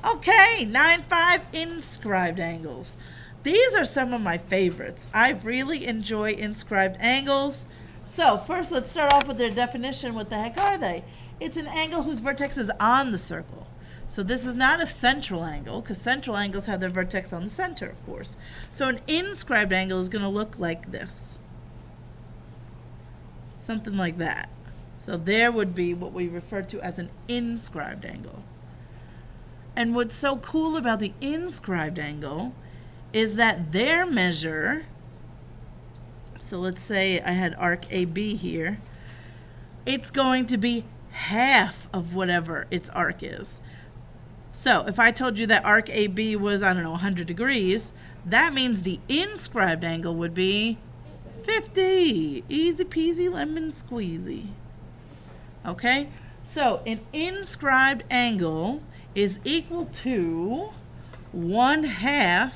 Okay, 9-5 inscribed angles. These are some of my favorites. I really enjoy inscribed angles. So first let's start off with their definition. What the heck are they? It's an angle whose vertex is on the circle. So this is not a central angle, because central angles have their vertex on the center, of course. So an inscribed angle is going to look like this. Something like that. So there would be what we refer to as an inscribed angle. And what's so cool about the inscribed angle is that their measure, so let's say I had arc AB here, it's going to be half of whatever its arc is. So if I told you that arc AB was, I don't know, 100 degrees, that means the inscribed angle would be 50. Easy peasy lemon squeezy. Okay? So an inscribed angle is equal to 1/2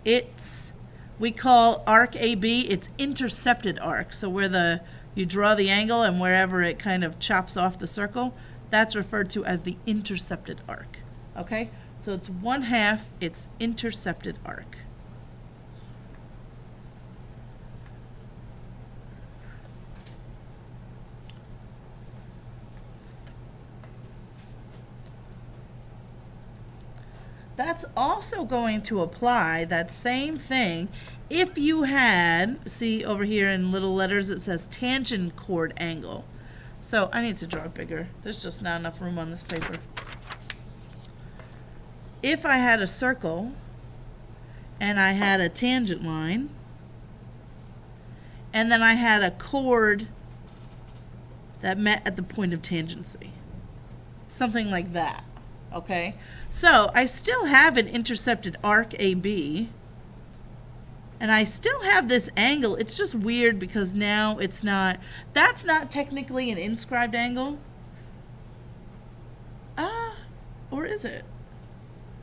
its, we call arc AB, it's intercepted arc. So where you draw the angle and wherever it kind of chops off the circle, that's referred to as the intercepted arc. Okay? So it's 1/2 its intercepted arc. That's also going to apply that same thing if you had, see over here in little letters it says tangent chord angle. So I need to draw it bigger. There's just not enough room on this paper. If I had a circle and I had a tangent line and then I had a chord that met at the point of tangency, something like that. Okay, so I still have an intercepted arc AB, and I still have this angle. It's just weird because now it's not, that's not technically an inscribed angle. Or is it?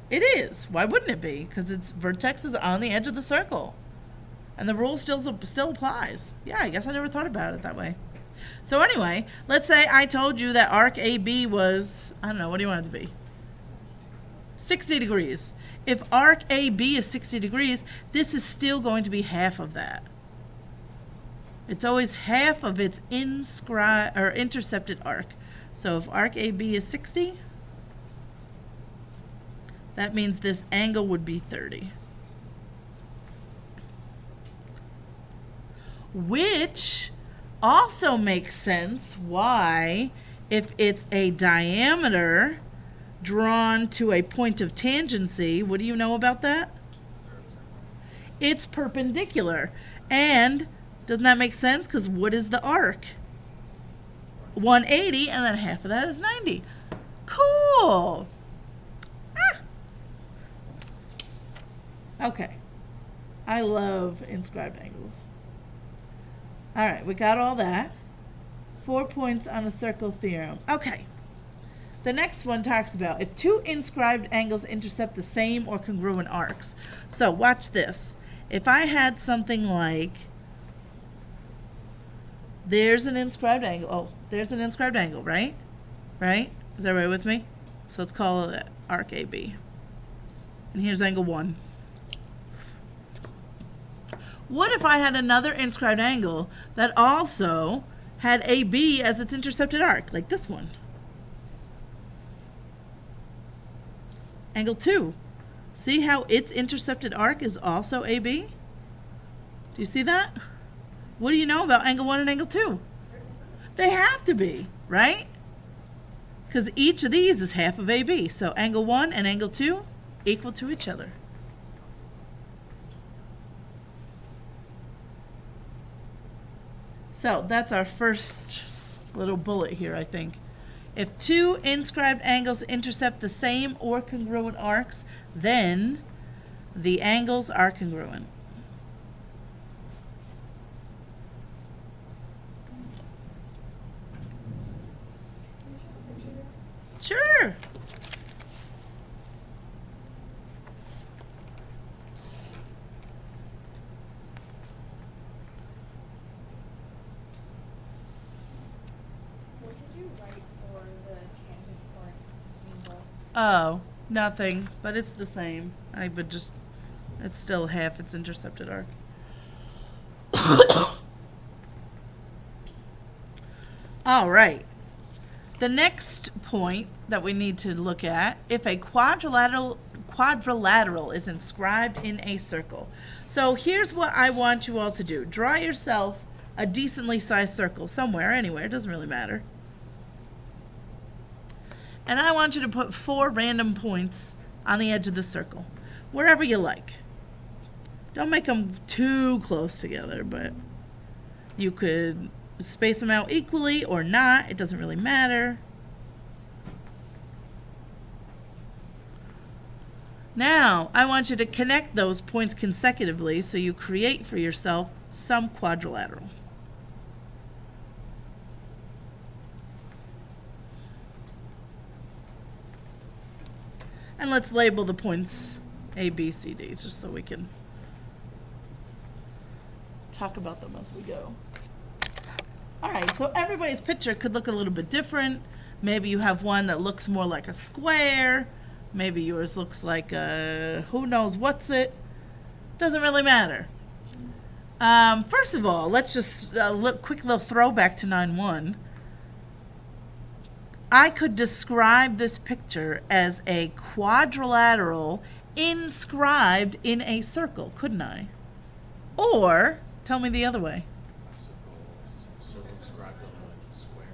It is. Why wouldn't it be? Because its vertex is on the edge of the circle. And the rule still applies. Yeah, I guess I never thought about it that way. So anyway, let's say I told you that arc AB was, I don't know, what do you want it to be? 60 degrees. If arc AB is 60 degrees, this is still going to be half of that. It's always half of its intercepted arc. So if arc AB is 60, that means this angle would be 30. Which also makes sense why, if it's a diameter drawn to a point of tangency, what do you know about that? It's perpendicular. And doesn't that make sense? Because what is the arc? 180, and then half of that is 90. Cool. Okay. I love inscribed angles. All right, we got all that. 4 points on a circle theorem. Okay. The next one talks about if two inscribed angles intercept the same or congruent arcs. So watch this. If I had something like, there's an inscribed angle. Oh, there's an inscribed angle, right? Right? Is that right with me? So let's call it arc AB. And here's angle 1. What if I had another inscribed angle that also had AB as its intercepted arc, like this one? Angle 2. See how its intercepted arc is also AB? Do you see that? What do you know about angle 1 and angle 2? They have to be, right? Because each of these is half of AB. So angle 1 and angle 2 equal to each other. So that's our first little bullet here, I think. If two inscribed angles intercept the same or congruent arcs, then the angles are congruent. Sure. What did you write for the tangent chord angle? Oh, Nothing, but it's the same. I would just, it's still half its intercepted arc. All right. The next point that we need to look at, if a quadrilateral is inscribed in a circle. So here's what I want you all to do. Draw yourself a decently sized circle somewhere, anywhere, it doesn't really matter. And I want you to put 4 random points on the edge of the circle, wherever you like. Don't make them too close together, but you could space them out equally or not. It doesn't really matter. Now, I want you to connect those points consecutively so you create for yourself some quadrilateral. And let's label the points A, B, C, D, just so we can talk about them as we go. All right, so everybody's picture could look a little bit different. Maybe you have one that looks more like a square. Maybe yours looks like a who knows what's it. Doesn't really matter. First of all, let's just quick little throwback to 9-1. I could describe this picture as a quadrilateral inscribed in a circle, couldn't I? Or, tell me the other way. Circle inscribed on a square.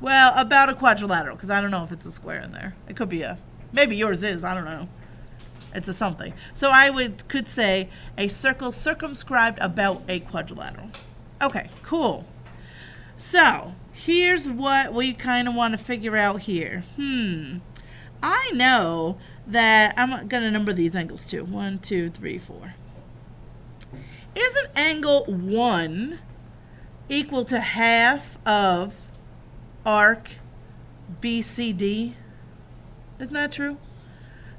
Well, about a quadrilateral, because I don't know if it's a square in there. It could be maybe yours is, I don't know. It's a something. So I could say a circle circumscribed about a quadrilateral. Okay, cool. So, here's what we kind of want to figure out here. I know that I'm going to number these angles too. 1, 2, 3, 4. Isn't angle 1 equal to half of arc BCD? Isn't that true?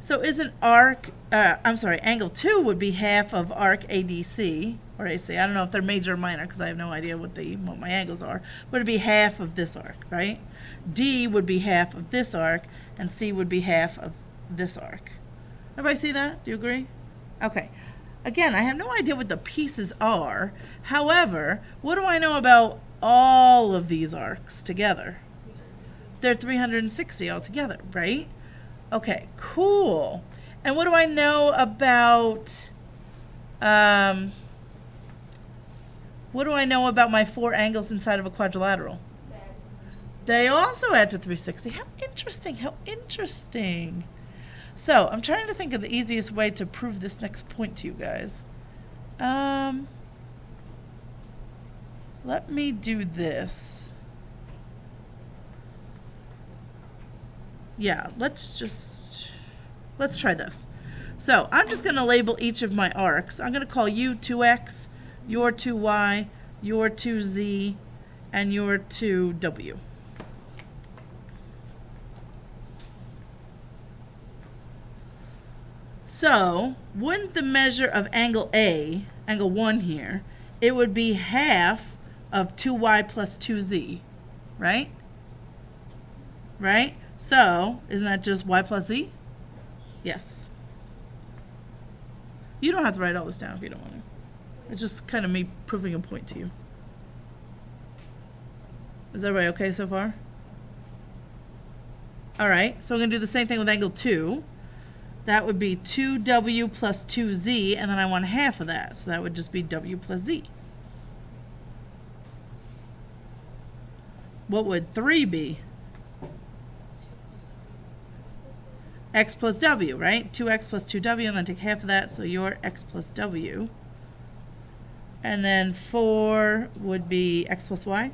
So isn't angle 2 would be half of arc ADC or AC. I don't know if they're major or minor because I have no idea what my angles are, but it'd be half of this arc, right? D would be half of this arc, and C would be half of this arc. Everybody see that? Do you agree? Okay. Again, I have no idea what the pieces are. However, what do I know about all of these arcs together? They're 360 altogether, right? Okay, cool. And what do I know about my 4 angles inside of a quadrilateral? They also add to 360. How interesting, how interesting. So, I'm trying to think of the easiest way to prove this next point to you guys. Let me do this. Yeah, let's try this. So, I'm just going to label each of my arcs. I'm going to call you 2x, your 2y, your 2z, and your 2w. So, wouldn't the measure of angle A, angle 1 here, it would be half of 2y plus 2z, right? Right? So, isn't that just y plus z? Yes. You don't have to write all this down if you don't want to. It's just kind of me proving a point to you. Is everybody okay so far? All right, so we're going to do the same thing with angle 2. That would be 2w plus 2z, and then I want half of that, so that would just be w plus z. What would 3 be? X plus w, right? 2x plus 2w, and then take half of that, so your x plus w. And then 4 would be x plus y.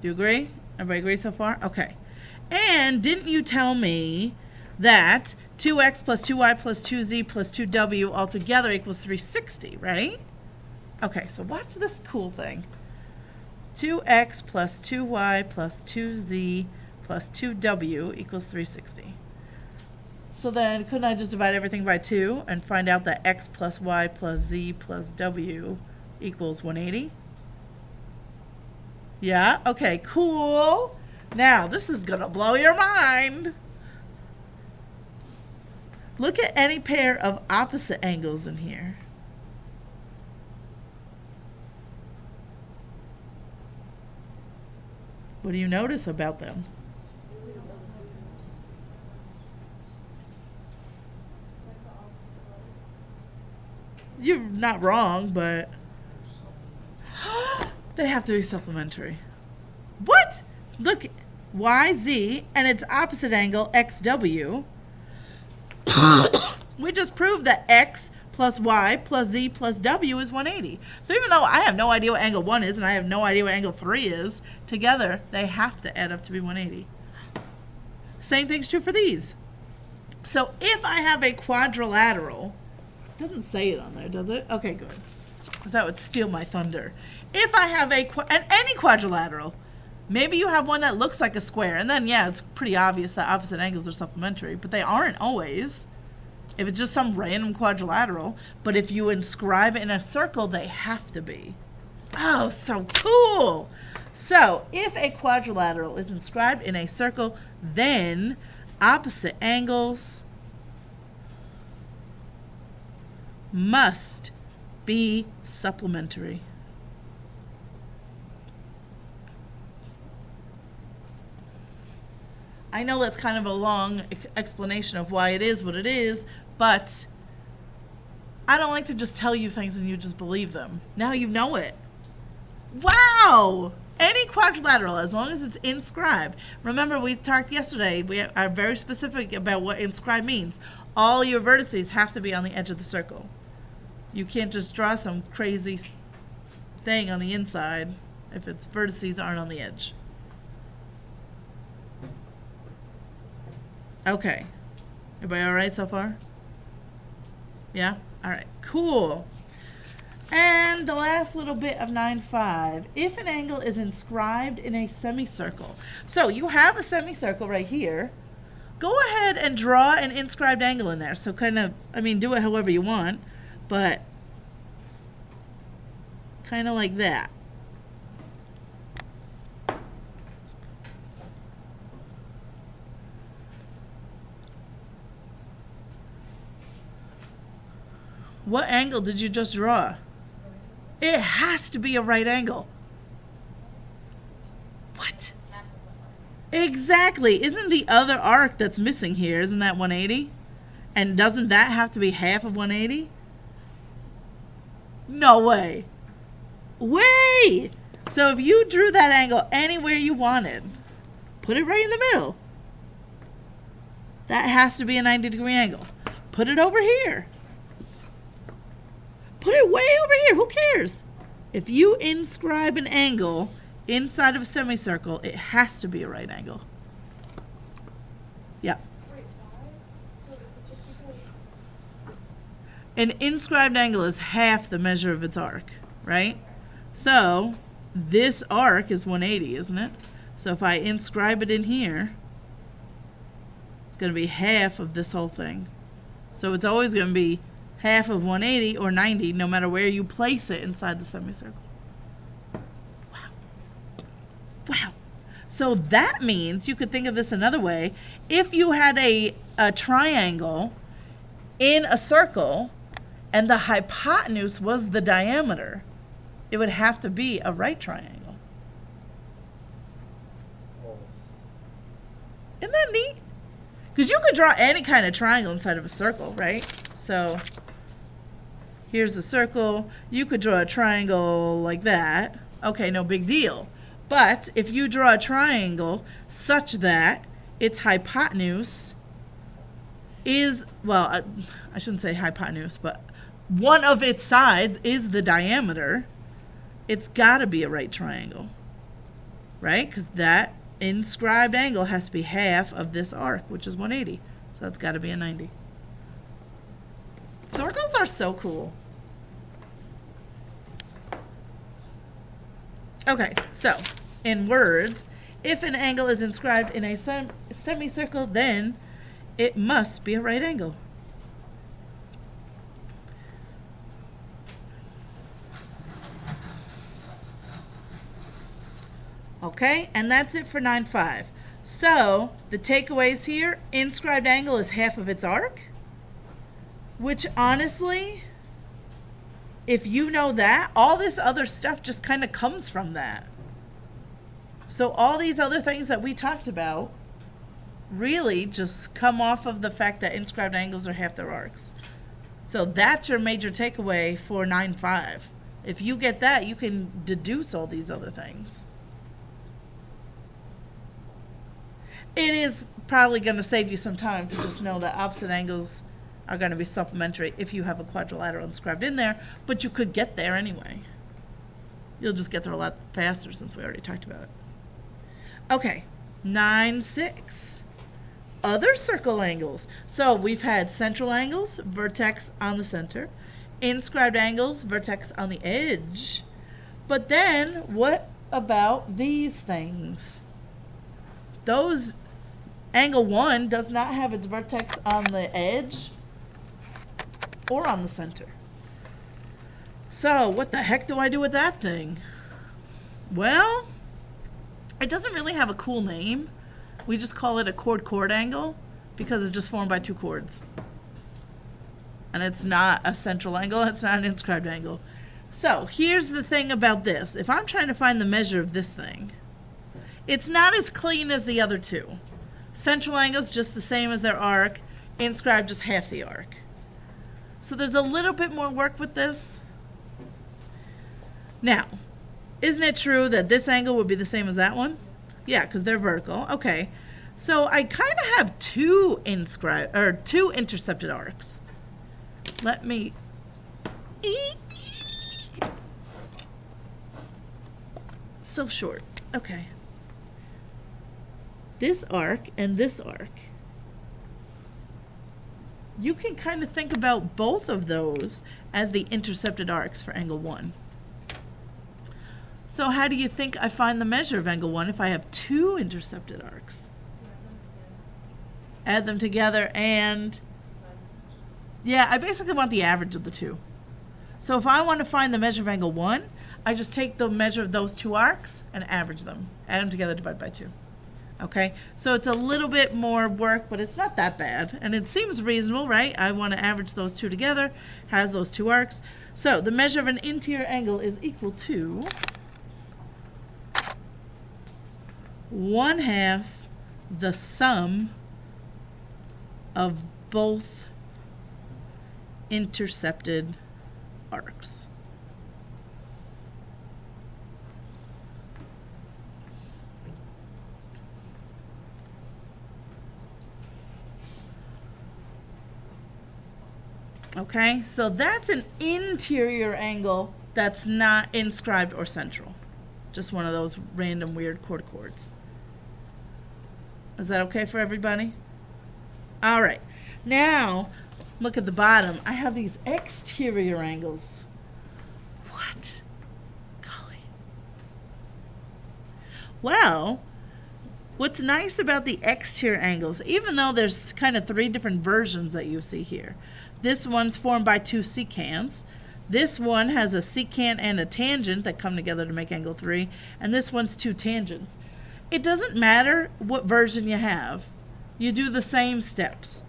Do you agree? Everybody agree so far? Okay. And didn't you tell me that 2x plus 2y plus 2z plus 2w altogether equals 360, right? Okay, so watch this cool thing. 2x plus 2y plus 2z plus 2w equals 360. So then, couldn't I just divide everything by 2 and find out that x plus y plus z plus w equals 180? Yeah? Okay, cool. Now, this is going to blow your mind. Look at any pair of opposite angles in here. What do you notice about them? You're not wrong, but they have to be supplementary. What? Look, YZ and its opposite angle, XW. We just proved that X plus Y plus Z plus W is 180. So even though I have no idea what angle 1 is and I have no idea what angle 3 is, together they have to add up to be 180. Same thing's true for these. So if I have a quadrilateral, it doesn't say it on there, does it? Okay, good. Because that would steal my thunder. If I have any quadrilateral, maybe you have one that looks like a square, and then, yeah, it's pretty obvious that opposite angles are supplementary, but they aren't always. If it's just some random quadrilateral, but if you inscribe it in a circle, they have to be. Oh, so cool! So, if a quadrilateral is inscribed in a circle, then opposite angles must be supplementary. I know that's kind of a long explanation of why it is what it is, but I don't like to just tell you things and you just believe them. Now you know it. Wow! Any quadrilateral, as long as it's inscribed. Remember, we talked yesterday, we are very specific about what inscribed means. All your vertices have to be on the edge of the circle. You can't just draw some crazy thing on the inside if its vertices aren't on the edge. Okay. Everybody all right so far? Yeah? All right. Cool. And the last little bit of 9.5. If an angle is inscribed in a semicircle. So you have a semicircle right here. Go ahead and draw an inscribed angle in there. So kind of, do it however you want, but kind of like that. What angle did you just draw? It has to be a right angle. What? Exactly. Isn't the other arc that's missing here, isn't that 180? And doesn't that have to be half of 180? No way. Way! So if you drew that angle anywhere you wanted, put it right in the middle. That has to be a 90-degree angle. Put it over here. Put it way over here. Who cares? If you inscribe an angle inside of a semicircle, it has to be a right angle. Yeah. An inscribed angle is half the measure of its arc, right? So this arc is 180, isn't it? So if I inscribe it in here, it's going to be half of this whole thing. So it's always going to be half of 180 or 90, no matter where you place it inside the semicircle. Wow. Wow. So that means you could think of this another way. If you had a triangle in a circle and the hypotenuse was the diameter, it would have to be a right triangle. Isn't that neat? Because you could draw any kind of triangle inside of a circle, right? So here's a circle. You could draw a triangle like that. Okay, no big deal. But if you draw a triangle such that its hypotenuse is, well, I shouldn't say hypotenuse, but one of its sides is the diameter, it's got to be a right triangle, right? Because that inscribed angle has to be half of this arc, which is 180. So that's got to be a 90. Circles are so cool. Okay, so in words, if an angle is inscribed in a semicircle, then it must be a right angle. Okay, and that's it for 9-5. So the takeaways here, inscribed angle is half of its arc, which honestly, if you know that, all this other stuff just kind of comes from that. So all these other things that we talked about really just come off of the fact that inscribed angles are half their arcs. So that's your major takeaway for 9-5. If you get that, you can deduce all these other things. It is probably going to save you some time to just know that opposite angles are going to be supplementary if you have a quadrilateral inscribed in there, but you could get there anyway. You'll just get there a lot faster since we already talked about it. Okay, 9-6. Other circle angles. So we've had central angles, vertex on the center, inscribed angles, vertex on the edge. But then what about these things? Those, angle 1 does not have its vertex on the edge or on the center. So what the heck do I do with that thing? Well, it doesn't really have a cool name. We just call it a chord-chord angle because it's just formed by two chords. And it's not a central angle, it's not an inscribed angle. So here's the thing about this. If I'm trying to find the measure of this thing, it's not as clean as the other two. Central angle's just the same as their arc, inscribed just half the arc. So there's a little bit more work with this. Now, isn't it true that this angle would be the same as that one? Yeah, because they're vertical. Okay. So I kind of have two intercepted arcs. Let me... So short. Okay. This arc and this arc. You can kind of think about both of those as the intercepted arcs for angle 1. So how do you think I find the measure of angle 1 if I have two intercepted arcs? Add them together and... yeah, I basically want the average of the two. So if I want to find the measure of angle 1, I just take the measure of those two arcs and average them. Add them together, divide by 2. Okay, so it's a little bit more work, but it's not that bad. And it seems reasonable, right? I want to average those two together, has those two arcs. So the measure of an interior angle is equal to 1/2 the sum of both intercepted arcs. Okay, so that's an interior angle that's not inscribed or central. Just one of those random weird chords. Is that okay for everybody? All right, now look at the bottom. I have these exterior angles. What? Golly. Well, what's nice about the exterior angles, even though there's kind of 3 different versions that you see here. This one's formed by 2 secants. This one has a secant and a tangent that come together to make angle 3. And this one's 2 tangents. It doesn't matter what version you have. You do the same steps.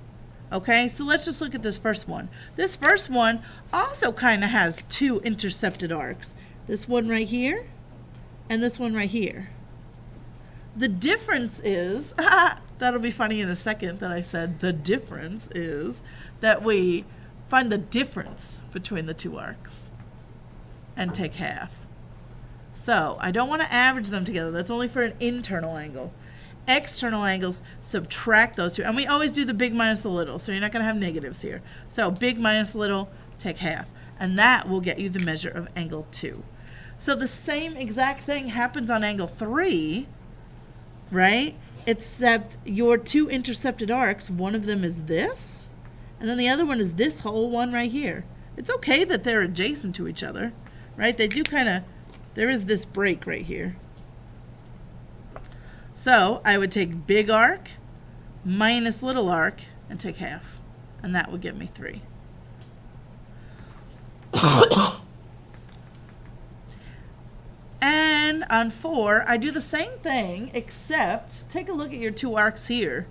Okay, so let's just look at this first one. This first one also kind of has 2 intercepted arcs. This one right here and this one right here. The difference is, that'll be funny in a second that I said the difference is that we find the difference between the 2 arcs and take half. So I don't want to average them together. That's only for an internal angle. External angles, subtract those 2. And we always do the big minus the little, so you're not going to have negatives here. So big minus little, take half. And that will get you the measure of angle 2. So the same exact thing happens on angle 3, right? Except your 2 intercepted arcs, one of them is this, and then the other one is this whole one right here. It's okay that they're adjacent to each other, right? They do kind of, there is this break right here. So I would take big arc minus little arc and take half, and that would get me 3. And on 4, I do the same thing, except take a look at your two arcs here.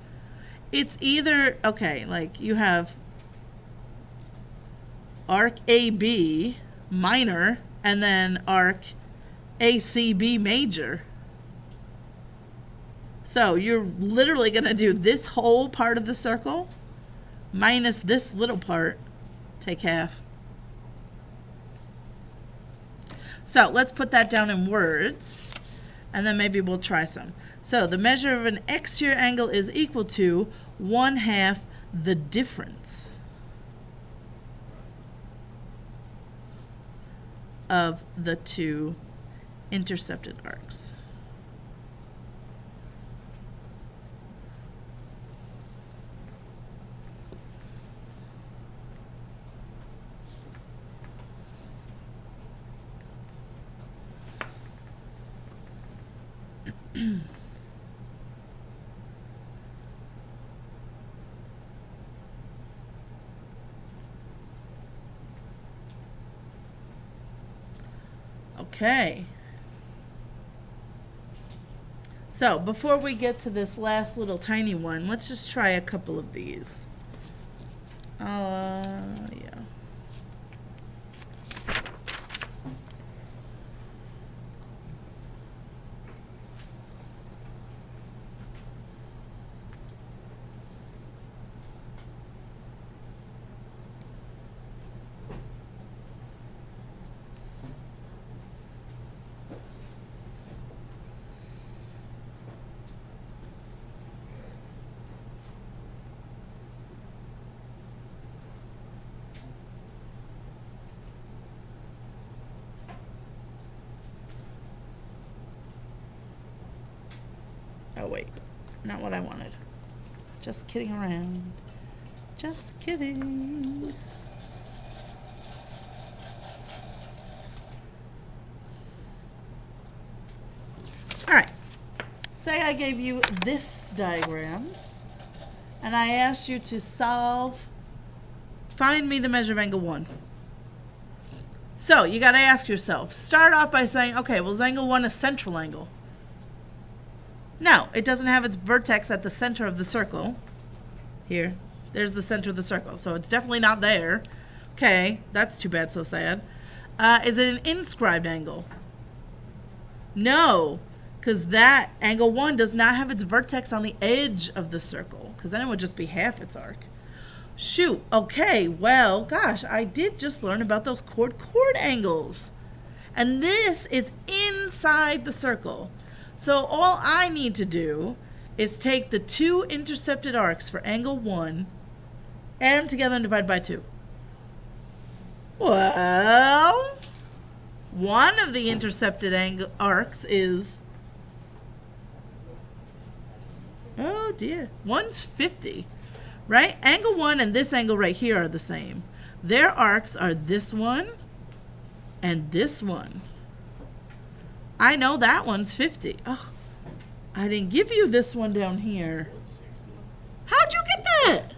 It's either, okay, like you have arc AB minor and then arc ACB major. So you're literally going to do this whole part of the circle minus this little part, take half. So let's put that down in words, and then maybe we'll try some. So the measure of an exterior angle is equal to 1/2 the difference of the two intercepted arcs. Okay. So before we get to this last little tiny one, let's just try a couple of these. Yeah. Oh wait, not what I wanted. Just kidding around. Just kidding. All right, say I gave you this diagram and I asked you to find me the measure of angle 1. So you got to ask yourself, start off by saying, okay, well, is angle 1 a central angle? No, it doesn't have its vertex at the center of the circle. Here, there's the center of the circle, so it's definitely not there. Okay, that's too bad, so sad. Is it an inscribed angle? No, because that angle 1 does not have its vertex on the edge of the circle, because then it would just be half its arc. Shoot, okay, well, gosh, I did just learn about those chord angles. And this is inside the circle. So all I need to do is take the two intercepted arcs for angle 1, add them together and divide by 2. Well, one of the intercepted arcs is, oh dear, one's 50, right? Angle 1 and this angle right here are the same. Their arcs are this one and this one. I know that one's 50. Oh, I didn't give you this one down here. 160. How'd you get that?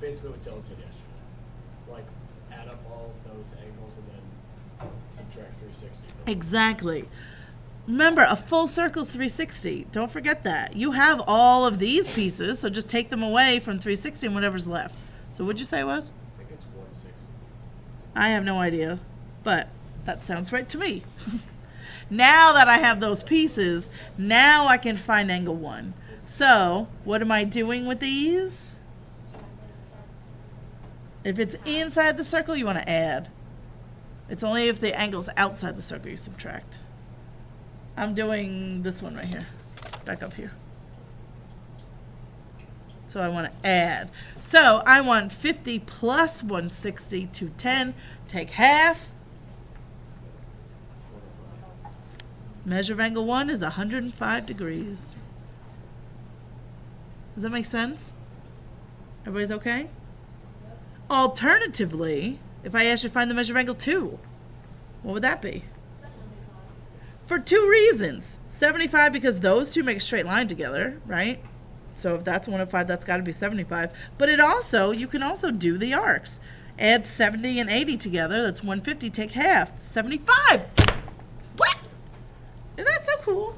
Basically what Dylan said yesterday. Like, add up all of those angles and then subtract 360. Exactly. Remember, a full circle's 360. Don't forget that. You have all of these pieces, so just take them away from 360 and whatever's left. So what'd you say it was? I think it's 160. I have no idea, but that sounds right to me. Now that I have those pieces, now I can find angle 1. So, what am I doing with these? If it's inside the circle, you want to add. It's only if the angle's outside the circle you subtract. I'm doing this one right here. Back up here. So I want to add. So I want 50 plus 160 to 10. Take half. Measure of angle 1 is 105 degrees. Does that make sense? Everybody's okay? Alternatively, if I asked you to find the measure of angle 2, what would that be? For 2 reasons. 75 because those two make a straight line together, right? So if that's 105, that's got to be 75. But you can also do the arcs. Add 70 and 80 together, that's 150, take half. 75! What? Isn't that so cool?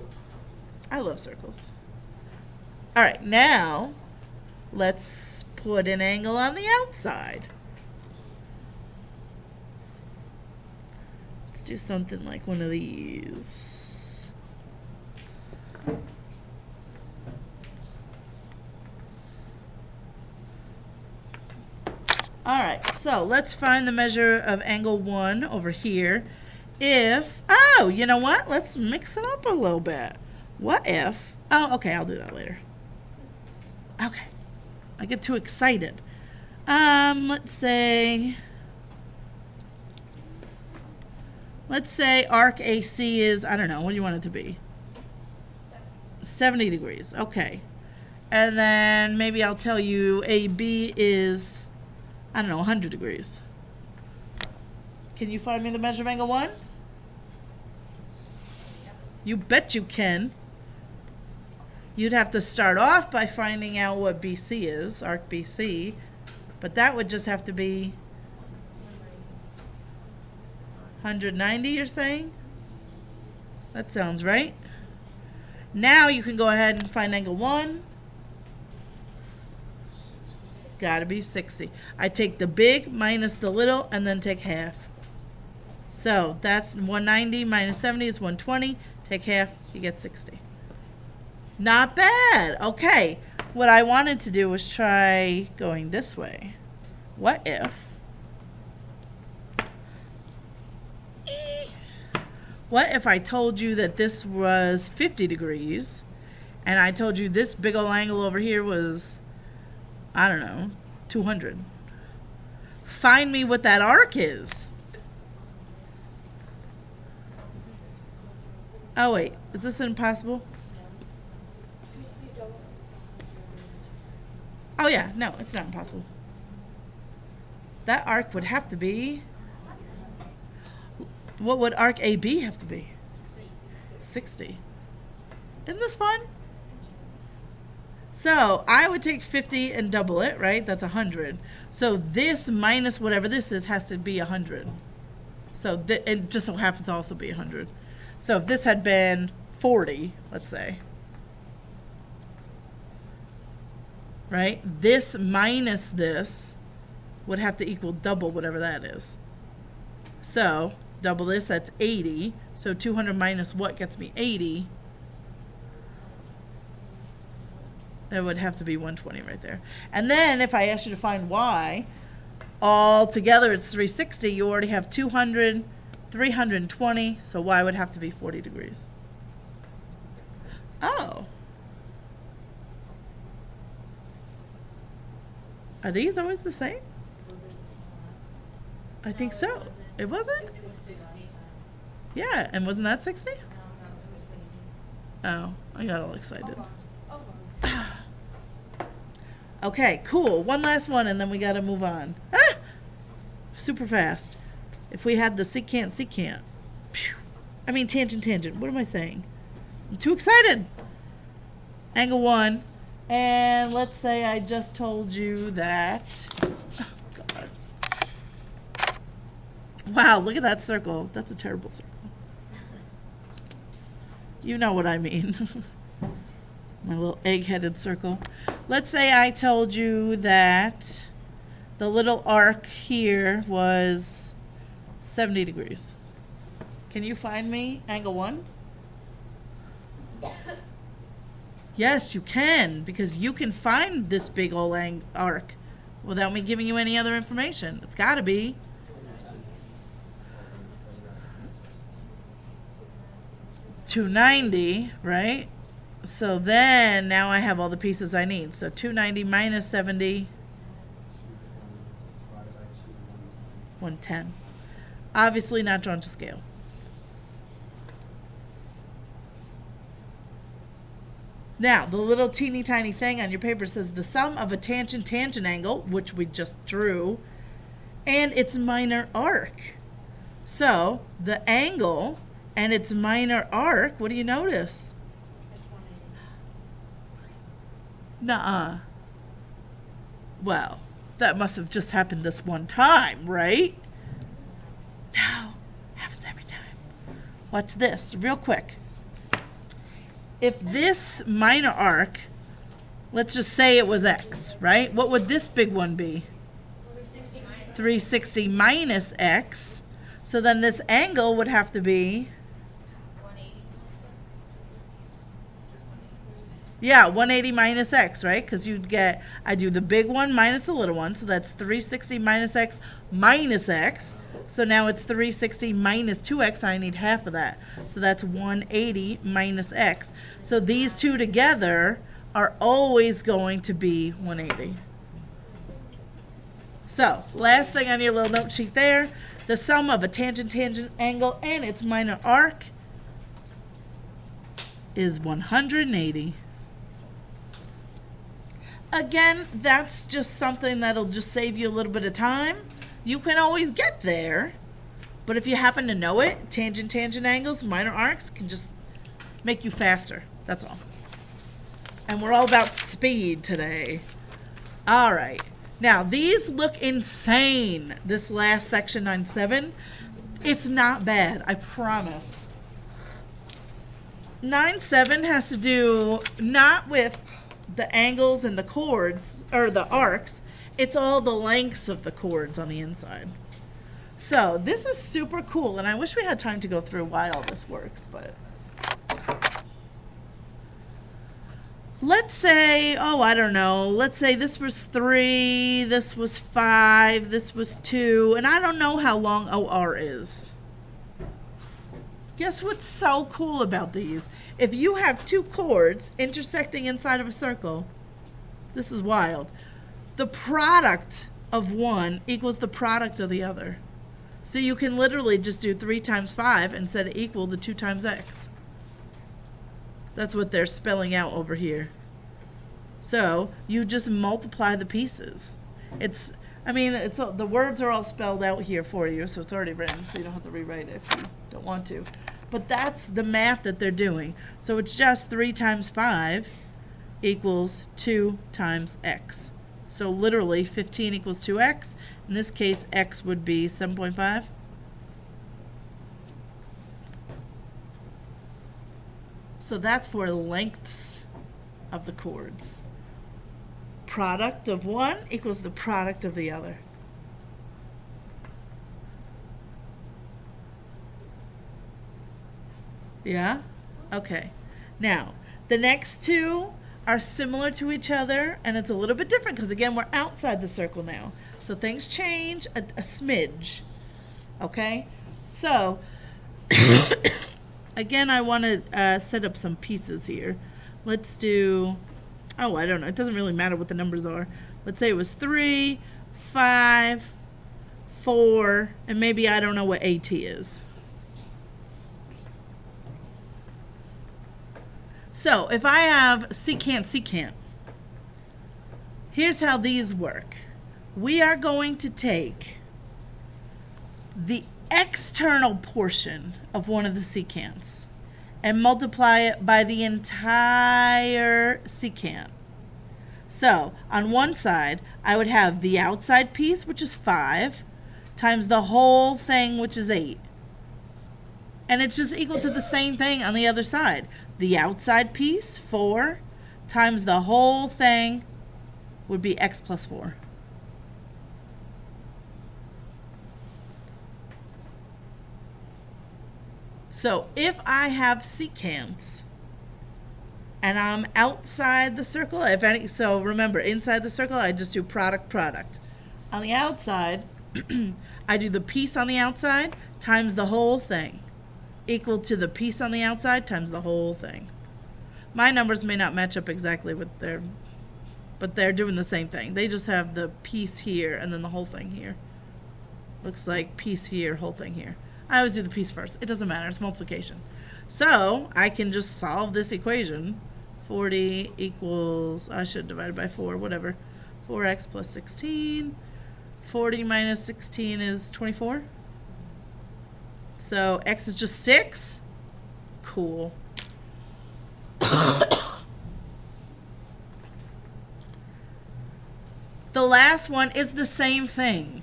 I love circles. All right, now let's put an angle on the outside. Let's do something like one of these. All right, so let's find the measure of angle 1 over here. If, oh, you know what? Let's mix it up a little bit. What if, oh, okay, I'll do that later. Okay, I get too excited. Let's say arc AC is, I don't know, what do you want it to be? 70 degrees, okay. And then maybe I'll tell you AB is, I don't know, 100 degrees. Can you find me the measure of angle 1? You bet you can. You'd have to start off by finding out what BC is, arc BC, but that would just have to be 190, you're saying? That sounds right. Now you can go ahead and find angle 1. Gotta be 60. I take the big minus the little and then take half. So that's 190 minus 70 is 120. Take half, you get 60. Not bad. Okay, what I wanted to do was try going this way. What if I told you that this was 50 degrees and I told you this big old angle over here was, I don't know, 200. Find me what that arc is. Oh wait, is this impossible? Oh yeah, no, it's not impossible. That arc would have to be, what would arc AB have to be? 60. Isn't this fun? So I would take 50 and double it, right? That's 100. So this minus whatever this is has to be 100. So it just so happens to also be 100. So if this had been 40, let's say, right? This minus this would have to equal double whatever that is. So double this, that's 80. So 200 minus what gets me 80? That would have to be 120 right there. And then if I asked you to find y, all together it's 360. You already have 200, 320, so y would have to be 40 degrees. Oh. Are these always the same? I think so. It wasn't? Yeah, and wasn't that 60? Oh, I got all excited. Okay, cool. One last one, and then we got to move on. Ah! Super fast. If we had the secant, secant. Phew. I mean, tangent, tangent. What am I saying? I'm too excited. Angle 1. And let's say I just told you that. Oh, God. Wow, look at that circle. That's a terrible circle. You know what I mean. My little egg-headed circle. Let's say I told you that the little arc here was 70 degrees. Can you find me angle 1? Yes, you can, because you can find this big old arc without me giving you any other information. It's got to be. $290, right? So then now I have all the pieces I need. So 290 minus 70, 110. Obviously not drawn to scale. Now, the little teeny tiny thing on your paper says the sum of a tangent-tangent angle, which we just drew, and its minor arc. So the angle and its minor arc, what do you notice? Nuh-uh. Well, that must have just happened this one time, right? No, happens every time. Watch this, real quick. if this minor arc, let's just say it was x, right? What would this big one be? 360 minus x. So then this angle would have to be, yeah, 180 minus x, right? Because you'd get, I do the big one minus the little one, so that's 360 minus x minus x. So now it's 360 minus 2x, I need half of that. So that's 180 minus x. So these two together are always going to be 180. So, last thing on your little note sheet there, the sum of a tangent angle and its minor arc is 180. Again, that's just something that'll just save you a little bit of time. You can always get there, but if you happen to know it, tangent angles, minor arcs can just make you faster. That's all. And we're all about speed today. All right. Now, these look insane, this last section 9-7. It's not bad, I promise. 9-7 has to do not with the angles and the chords, or the arcs, it's all the lengths of the chords on the inside. So, this is super cool, and I wish we had time to go through why all this works, but let's say, oh, I don't know, let's say this was 3, this was 5, this was 2, and I don't know how long OR is. Guess what's so cool about these? If you have two chords intersecting inside of a circle, this is wild. The product of one equals the product of the other. So you can literally just do 3 times 5 and set it equal to 2 times x. That's what they're spelling out over here. So you just multiply the pieces. The words are all spelled out here for you, so it's already written, so you don't have to rewrite it if you don't want to. But that's the math that they're doing. So it's just 3 times 5 equals 2 times x. So literally 15 equals 2x. In this case, x would be 7.5. So that's for lengths of the chords. Product of one equals the product of the other. Yeah? Okay. Now, the next two are similar to each other, and it's a little bit different because, again, we're outside the circle now. So things change a smidge. Okay? So, again, I want to set up some pieces here. Let's do, oh, I don't know. It doesn't really matter what the numbers are. Let's say it was 3, 5, 4, and maybe I don't know what AT is. So if I have secant, here's how these work. We are going to take the external portion of one of the secants and multiply it by the entire secant. So on one side, I would have the outside piece, which is 5, times the whole thing, which is 8. And it's just equal to the same thing on the other side. The outside piece, 4, times the whole thing would be x plus 4. So if I have secants and I'm outside the circle, so remember, inside the circle, I just do product. On the outside, I do the piece on the outside times the whole thing, equal to the piece on the outside times the whole thing. My numbers may not match up exactly with but they're doing the same thing. They just have the piece here and then the whole thing here. Looks like piece here, whole thing here. I always do the piece first. It doesn't matter. It's multiplication. So I can just solve this equation. 40 equals, I should divide by 4, whatever. 4x plus 16. 40 minus 16 is 24. So x is just 6. Cool. The last one is the same thing.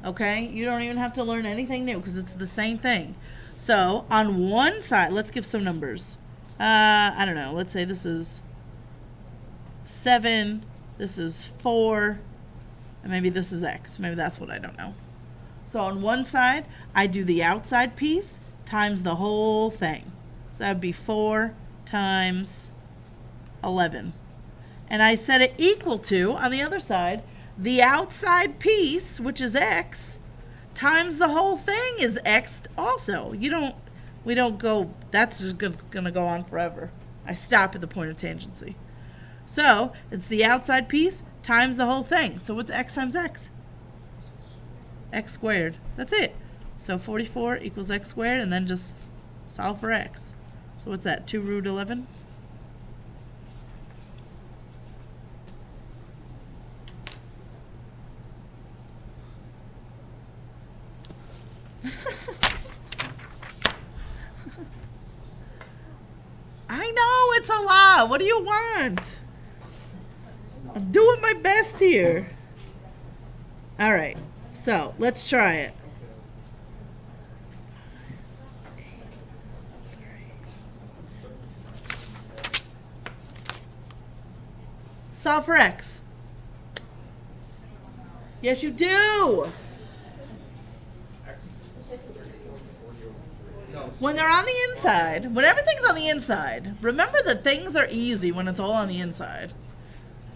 Okay? You don't even have to learn anything new because it's the same thing. So on one side, let's give some numbers. I don't know, let's say this is 7, this is 4, and maybe this is x. Maybe that's what I don't know. So on one side, I do the outside piece times the whole thing. So that would be 4 times 11. And I set it equal to, on the other side, the outside piece, which is x, times the whole thing is x also. We don't go, that's just going to go on forever. I stop at the point of tangency. So it's the outside piece times the whole thing. So what's x times x? X squared. That's it. So 44 equals x squared, and then just solve for x. So what's that, 2 root 11? I know, it's a lot. What do you want? I'm doing my best here. All right, so let's try it. Solve for x. Yes, you do. When they're on the inside, when everything's on the inside, remember that things are easy when it's all on the inside.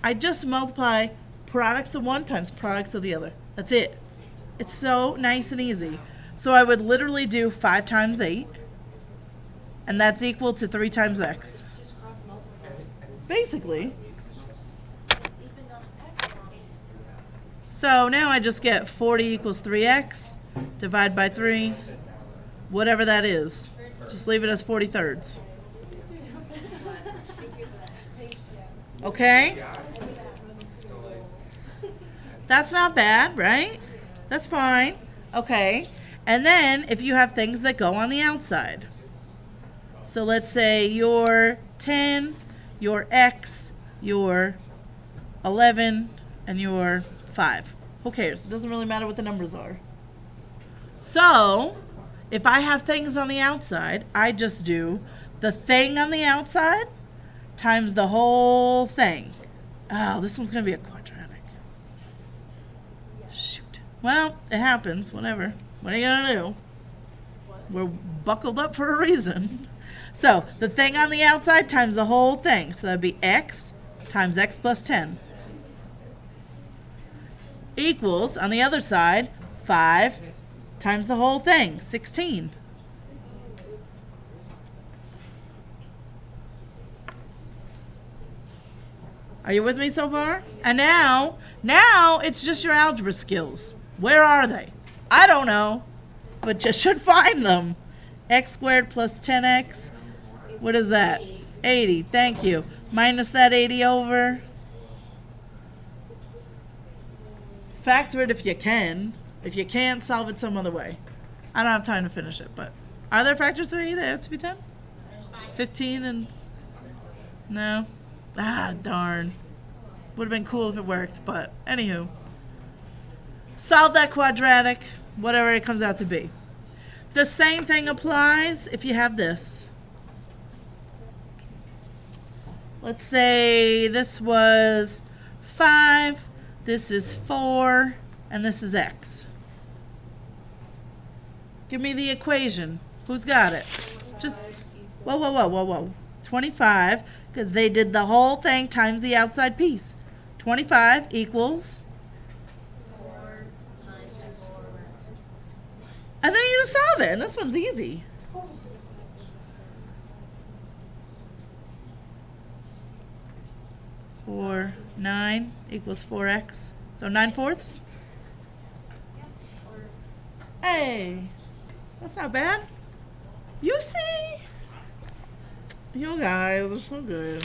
I just multiply products of one times products of the other. That's it. It's so nice and easy. So I would literally do 5 times 8, and that's equal to 3 times x. Basically. So now I just get 40 equals 3x, divide by 3, whatever that is. Just leave it as 40/3. Okay? That's not bad, right? That's fine. Okay. And then if you have things that go on the outside. So let's say your 10, your x, your 11, and your 5. Who cares? It doesn't really matter what the numbers are. So if I have things on the outside, I just do the thing on the outside times the whole thing. Oh, this one's going to be a quadratic. Shoot. Well, it happens. Whatever. What are you going to do? We're buckled up for a reason. So the thing on the outside times the whole thing. So that would be x times x plus 10. Equals, on the other side, 5 times the whole thing, 16. Are you with me so far? And now it's just your algebra skills. Where are they? I don't know, but you should find them. X squared plus 10x, what is that? 80, thank you. Minus that 80 over. Factor it if you can. If you can't, solve it some other way. I don't have time to finish it, but are there factors that have to be 10? 15 and... No? Ah, darn. Would have been cool if it worked, but anywho. Solve that quadratic, whatever it comes out to be. The same thing applies if you have this. Let's say this was 5, this is 4, and this is x. Give me the equation. Who's got it? Just, whoa. 25, because they did the whole thing times the outside piece. 25 equals? 4 times 4. And then you just solve it, and this one's easy. Four, 9 equals 4x. So 9/4? Hey, that's not bad. You see? You guys are so good.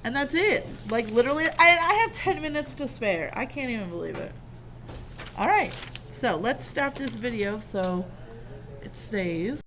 And that's it. Like literally, I have 10 minutes to spare. I can't even believe it. All right, so let's stop this video so it stays.